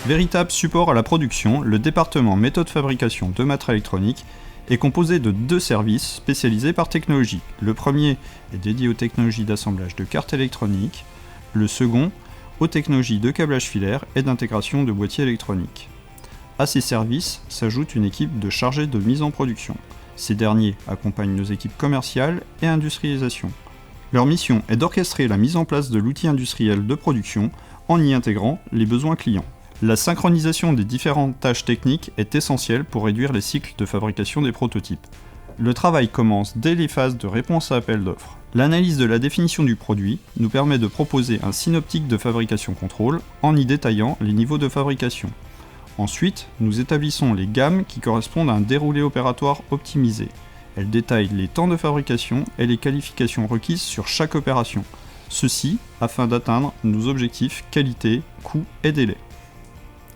Véritable support à la production, le département méthode fabrication de Matra Electronics est composé de 2 services spécialisés par technologie. Le premier est dédié aux technologies d'assemblage de cartes électroniques, le second aux technologies de câblage filaire et d'intégration de boîtiers électroniques. À ces services s'ajoute une équipe de chargés de mise en production. Ces derniers accompagnent nos équipes commerciales et industrialisation. Leur mission est d'orchestrer la mise en place de l'outil industriel de production en y intégrant les besoins clients. La synchronisation des différentes tâches techniques est essentielle pour réduire les cycles de fabrication des prototypes. Le travail commence dès les phases de réponse à appel d'offres. L'analyse de la définition du produit nous permet de proposer un synoptique de fabrication contrôle en y détaillant les niveaux de fabrication. Ensuite, nous établissons les gammes qui correspondent à un déroulé opératoire optimisé. Elle détaille les temps de fabrication et les qualifications requises sur chaque opération. Ceci afin d'atteindre nos objectifs qualité, coût et délai.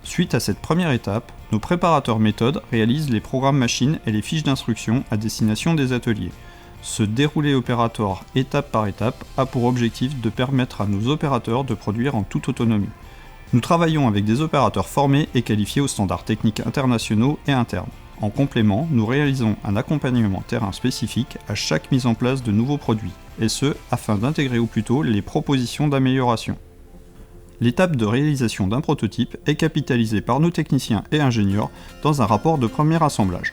Suite à cette première étape, nos préparateurs méthodes réalisent les programmes machines et les fiches d'instruction à destination des ateliers. Ce déroulé opératoire étape par étape a pour objectif de permettre à nos opérateurs de produire en toute autonomie. Nous travaillons avec des opérateurs formés et qualifiés aux standards techniques internationaux et internes. En complément, nous réalisons un accompagnement terrain spécifique à chaque mise en place de nouveaux produits, et ce, afin d'intégrer au plus tôt les propositions d'amélioration. L'étape de réalisation d'un prototype est capitalisée par nos techniciens et ingénieurs dans un rapport de premier assemblage.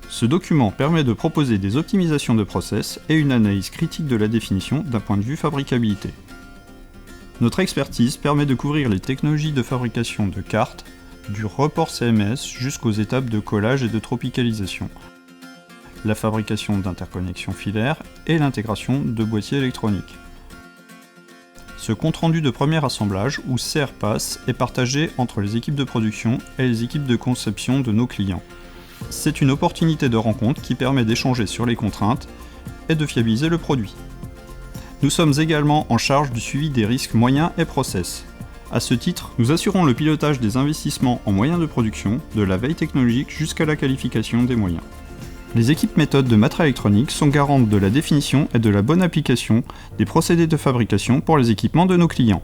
Ce document permet de proposer des optimisations de process et une analyse critique de la définition d'un point de vue fabricabilité. Notre expertise permet de couvrir les technologies de fabrication de cartes, du report CMS jusqu'aux étapes de collage et de tropicalisation, la fabrication d'interconnexions filaires et l'intégration de boîtiers électroniques. Ce compte-rendu de premier assemblage, ou CRPAS, est partagé entre les équipes de production et les équipes de conception de nos clients. C'est une opportunité de rencontre qui permet d'échanger sur les contraintes et de fiabiliser le produit. Nous sommes également en charge du suivi des risques moyens et process. À ce titre, nous assurons le pilotage des investissements en moyens de production, de la veille technologique jusqu'à la qualification des moyens. Les équipes méthodes de Matra Electronics sont garantes de la définition et de la bonne application des procédés de fabrication pour les équipements de nos clients.